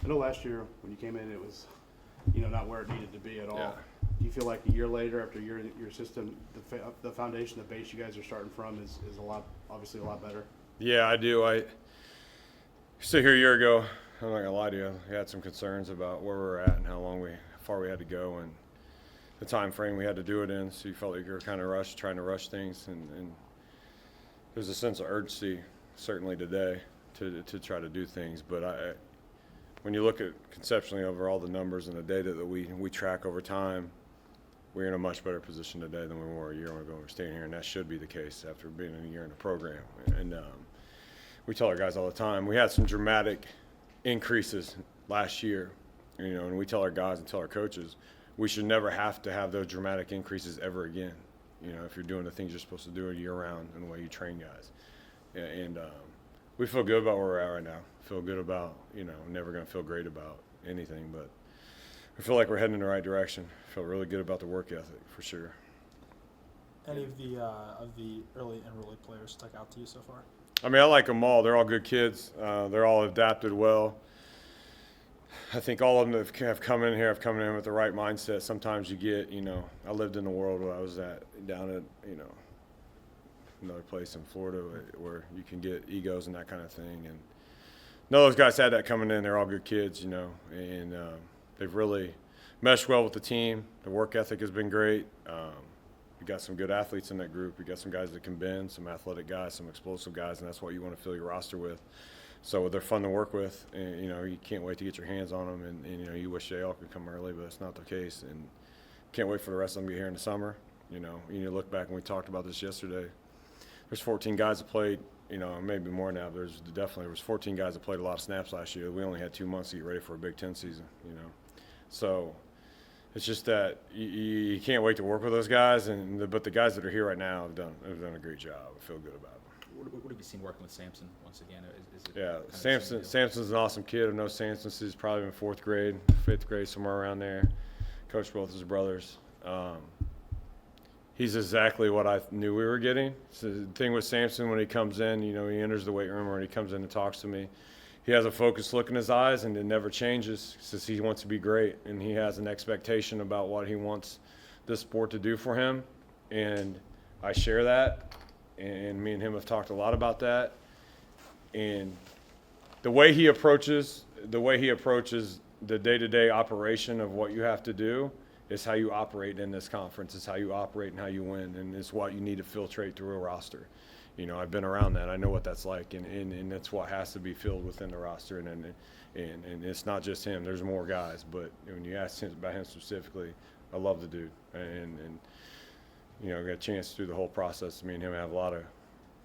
know last year when you came in, it was, not where it needed to be at all. Yeah. Do you feel like a year later, after your system, the foundation, the base you guys are starting from is obviously a lot better? Yeah, I do. I sit here a year ago. I'm not gonna lie to you. I had some concerns about where we were at and how far we had to go, and the time frame we had to do it in. So you felt like you were kind of trying to rush things, and there's a sense of urgency certainly today to try to do things. But when you look at conceptually over all the numbers and the data that we track over time, we're in a much better position today than we were a year ago. We're staying here, and that should be the case after being a year in the program. And we tell our guys all the time, we had some dramatic increases last year, and we tell our guys and tell our coaches, we should never have to have those dramatic increases ever again. If you're doing the things you're supposed to do year round and the way you train guys. And we feel good about where we're at right now. Feel good about, never going to feel great about anything, but I feel like we're heading in the right direction. Feel really good about the work ethic for sure. Any of the early enrollee players stuck out to you so far? I mean, I like them all. They're all good kids. They're all adapted well. I think all of them have come in with the right mindset. Sometimes you get, I lived in the world where I was down at, another place in Florida where you can get egos and that kind of thing. And none of those guys had that coming in. They're all good kids, and they've really meshed well with the team. The work ethic has been great. We got some good athletes in that group. We got some guys that can bend, some athletic guys, some explosive guys, and that's what you want to fill your roster with. So they're fun to work with, and you can't wait to get your hands on them. And you wish they all could come early, but that's not the case. And can't wait for the rest of them to be here in the summer. You look back and we talked about this yesterday. There's 14 guys that played, maybe more now. There was 14 guys that played a lot of snaps last year. We only had 2 months to get ready for a Big Ten season. So it's just that you can't wait to work with those guys. But the guys that are here right now have done a great job. I feel good about it. What have you seen working with Samson once again? Is it Yeah, Samson's an awesome kid. I know Samson since he's probably in 4th grade, 5th grade, somewhere around there. Coached both his brothers. He's exactly what I knew we were getting. So the thing with Samson, when he comes in, he enters the weight room or he comes in and talks to me, he has a focused look in his eyes and it never changes since he wants to be great. And he has an expectation about what he wants this sport to do for him. And I share that. And me and him have talked a lot about that. And the way he approaches the day-to-day operation of what you have to do is how you operate in this conference. It's how you operate and how you win, and it's what you need to filtrate through a roster. I've been around that. I know what that's like, and that's what has to be filled within the roster. And it's not just him. There's more guys, but when you ask him about him specifically, I love the dude. And I got a chance through the whole process. Me and him have a lot of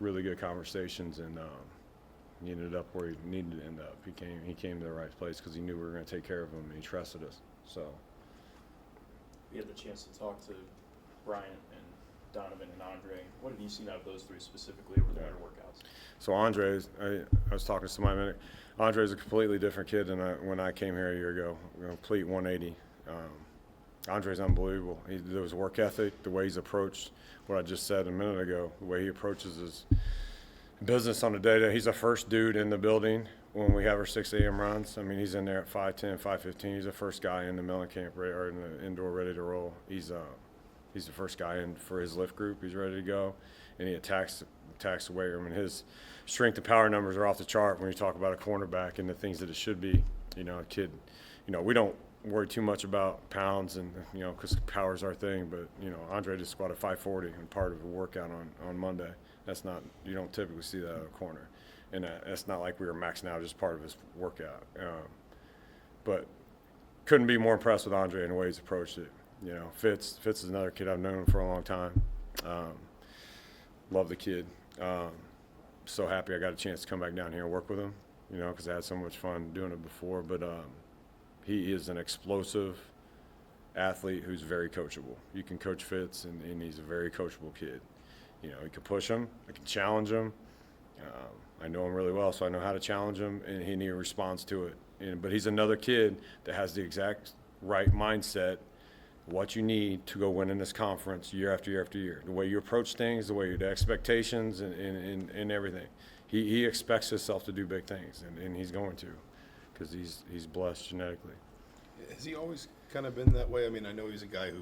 really good conversations, and he ended up where he needed to end up. He came to the right place because he knew we were going to take care of him, and he trusted us. So. We had the chance to talk to Bryant and Donovan and Andre. What have you seen out of those three specifically over the winter workouts? So Andre, I was talking to somebody a minute. Andre is a completely different kid than when I came here a year ago. Complete 180. Andre's unbelievable. There was work ethic, the way he's approached what I just said a minute ago, the way he approaches his business on a day-to-day. He's the first dude in the building when we have our 6 a.m. runs. I mean, he's in there at 5:10, 5:15. He's the first guy in the milling camp or in the indoor ready to roll. He's the first guy in for his lift group. He's ready to go, and he attacks the weight room. And his strength and power numbers are off the chart when you talk about a cornerback and the things that it should be. A kid. We don't worry too much about pounds and because power's our thing. But Andre just squatted 540 and part of a workout on Monday. That's not, you don't typically see that out of a corner. And that's not like we were maxing out, just part of his workout. But couldn't be more impressed with Andre and the way he's approached it. Fitz is another kid I've known for a long time. Love the kid. So happy I got a chance to come back down here and work with him, because I had so much fun doing it before. But he is an explosive athlete who's very coachable. You can coach Fitz, and he's a very coachable kid. You can push him. I can challenge him. I know him really well, so I know how to challenge him, and he responds to it. But he's another kid that has the exact right mindset, what you need to go win in this conference year after year after year. The way you approach things, the expectations, and everything. He expects himself to do big things, and he's going to. because he's blessed genetically. Has he always kind of been that way? I mean, I know he's a guy who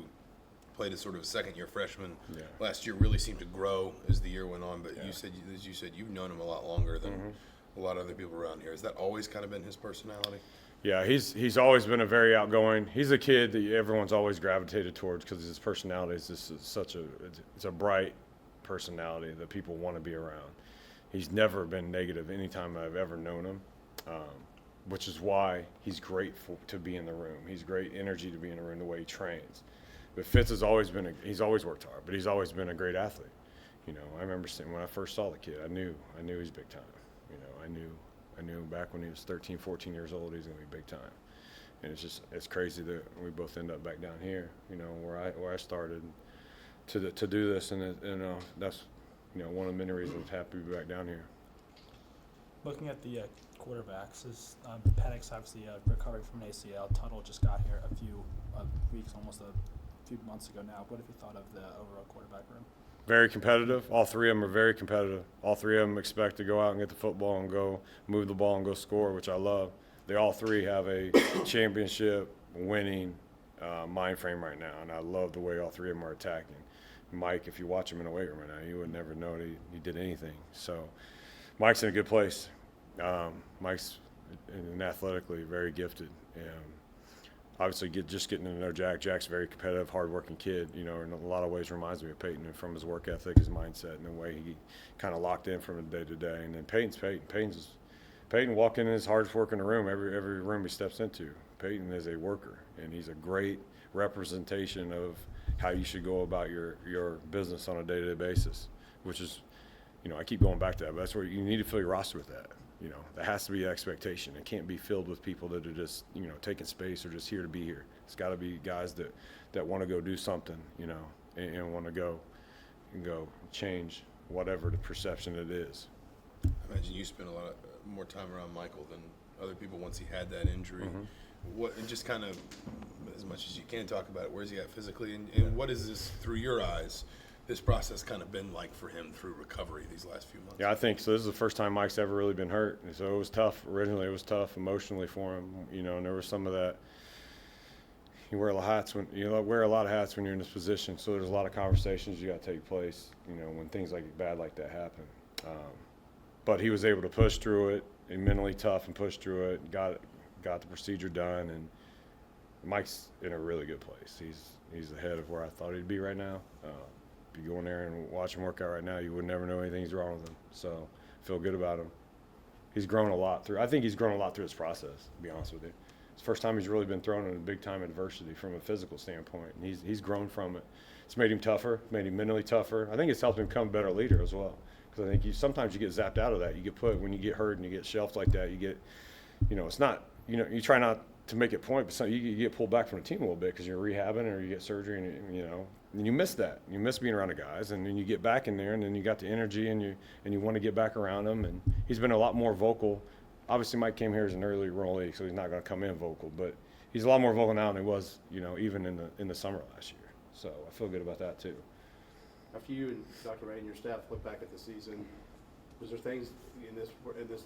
played as sort of a second-year freshman. Yeah. Last year really seemed to grow as the year went on, but Yeah. as you said, you've known him a lot longer than Mm-hmm. a lot of other people around here. Has that always kind of been his personality? Yeah, he's always been a very outgoing. He's a kid that everyone's always gravitated towards because his personality is just it's a bright personality that people want to be around. He's never been negative anytime I've ever known him, which is why he's great to be in the room. He's great energy to be in the room the way he trains. But Fitz has always been he's always worked hard, but he's always been a great athlete. You know, I remember saying when I first saw the kid, I knew he's big time. You know, I knew back when he was 13, 14 years old, he's going to be big time. And it's crazy that we both end up back down here, you know, where I started to do this. And that's, you know, one of the many reasons I'm happy to be back down here. Looking at the quarterbacks, is Penix obviously recovering from an ACL. Tuttle just got here a few weeks, almost a few months ago now. What have you thought of the overall quarterback room? Very competitive. All three of them are very competitive. All three of them expect to go out and get the football and go move the ball and go score, which I love. They all three have a championship winning mind frame right now, and I love the way all three of them are attacking. Mike, if you watch him in the weight room right now, you would never know that he did anything. So Mike's in a good place. Mike's athletically very gifted. Obviously, just getting to know Jack. Jack's a very competitive, hard-working kid. You know, in a lot of ways reminds me of Peyton from his work ethic, his mindset, and the way he kind of locked in from day to day. And then Peyton walking in his hardest work in the room, every room he steps into. Peyton is a worker, and he's a great representation of how you should go about your business on a day-to-day basis, which is, you know, I keep going back to that, but that's where you need to fill your roster with that. You know, that has to be the expectation. It can't be filled with people that are just, you know, taking space or just here to be here. It's got to be guys that want to go do something, you know, and want to go change whatever the perception it is. I imagine you spent a lot more time around Michael than other people once he had that injury. Mm-hmm. And just kind of, as much as you can talk about it, where's he at physically, and what is this, through your eyes, this process kind of been like for him through recovery these last few months? Yeah, I think so. This is the first time Mike's ever really been hurt, and so it was tough. Originally, it was tough emotionally for him, you know, and there was some of that. You wear a lot of hats when you're in this position, so there's a lot of conversations you got to take place, you know, when things bad like that happen. But he was able to push through it, and mentally tough, and push through it. Got the procedure done, and Mike's in a really good place. He's ahead of where I thought he'd be right now. If you go in there and watch him work out right now, you would never know anything's wrong with him. So I feel good about him. I think he's grown a lot through this process, to be honest with you. It's the first time he's really been thrown in a big-time adversity from a physical standpoint. And he's grown from it. It's made him tougher, made him mentally tougher. I think it's helped him become a better leader as well. Because I think sometimes you get zapped out of that. You get put, when you get hurt and you get shelved like that, you get, you know, it's not, you know, you try not to make it point, but you get pulled back from the team a little bit because you're rehabbing or you get surgery and, you know, and you miss that. You miss being around the guys, and then you get back in there, and then you got the energy, and you want to get back around them. And he's been a lot more vocal. Obviously, Mike came here as an early enrollee, so he's not going to come in vocal, but he's a lot more vocal now than he was, you know, even in the summer last year. So I feel good about that too. After you and Dr. Ray and your staff look back at the season, was there things in this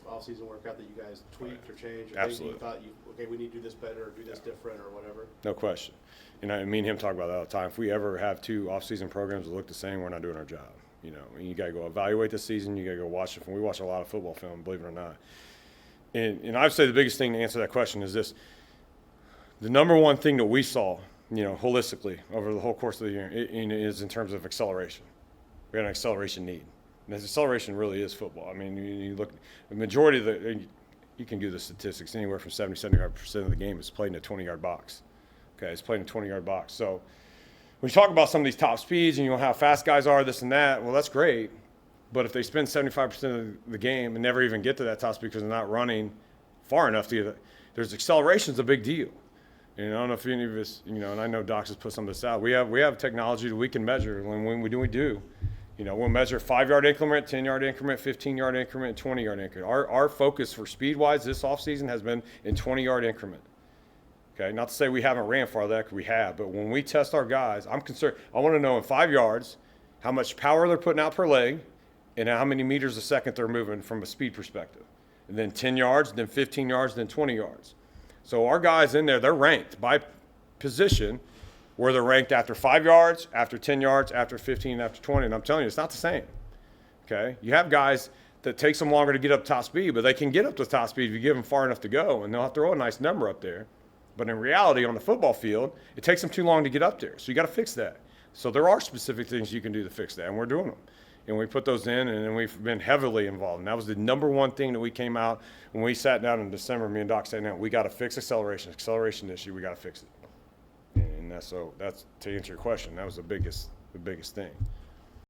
off-season workout that you guys tweaked or changed? Or Absolutely. things that you thought, we need to do this better or do this different or whatever? No question. And me and him talk about that all the time. If we ever have two off-season programs that look the same, we're not doing our job. You know, and you got to go evaluate the season. You got to go watch it. We watch a lot of football film, believe it or not. And I'd say the biggest thing to answer that question is this. The number one thing that we saw, you know, holistically over the whole course of the year is in terms of acceleration. We had an acceleration need. And this acceleration really is football. I mean, you look, the majority of you can do the statistics, anywhere from 70-75% of the game is played in a 20-yard box. Okay, it's played in a 20-yard box. So when you talk about some of these top speeds and you know how fast guys are, this and that, well, that's great. But if they spend 75% of the game and never even get to that top speed because they're not running far enough to get, there's acceleration's a big deal. And I don't know if any of us, you know, and I know Docs has put some of this out. We have technology that we can measure, and when we do, you know, we'll measure 5-yard increment, 10-yard increment, 15-yard increment, 20-yard increment. Our focus for speed-wise this offseason has been in 20-yard increment. Okay, not to say we haven't ran far that, 'cause we have, but when we test our guys, I'm concerned. I want to know in 5 yards how much power they're putting out per leg and how many meters a second they're moving from a speed perspective. and then 10 yards, then 15 yards, then 20 yards. So our guys in there, they're ranked by position, where they're ranked after 5 yards, after 10 yards, after 15, after 20. And I'm telling you, it's not the same. Okay? You have guys that takes them longer to get up top speed, but they can get up to top speed if you give them far enough to go, and they'll have to throw a nice number up there. But in reality, on the football field, it takes them too long to get up there. So you got to fix that. So there are specific things you can do to fix that, and we're doing them. And we put those in, and then we've been heavily involved. And that was the number one thing that we came out when we sat down in December. Me and Doc sat down. We got to fix acceleration. Acceleration issue. We got to fix it. And that's to answer your question. That was the biggest thing.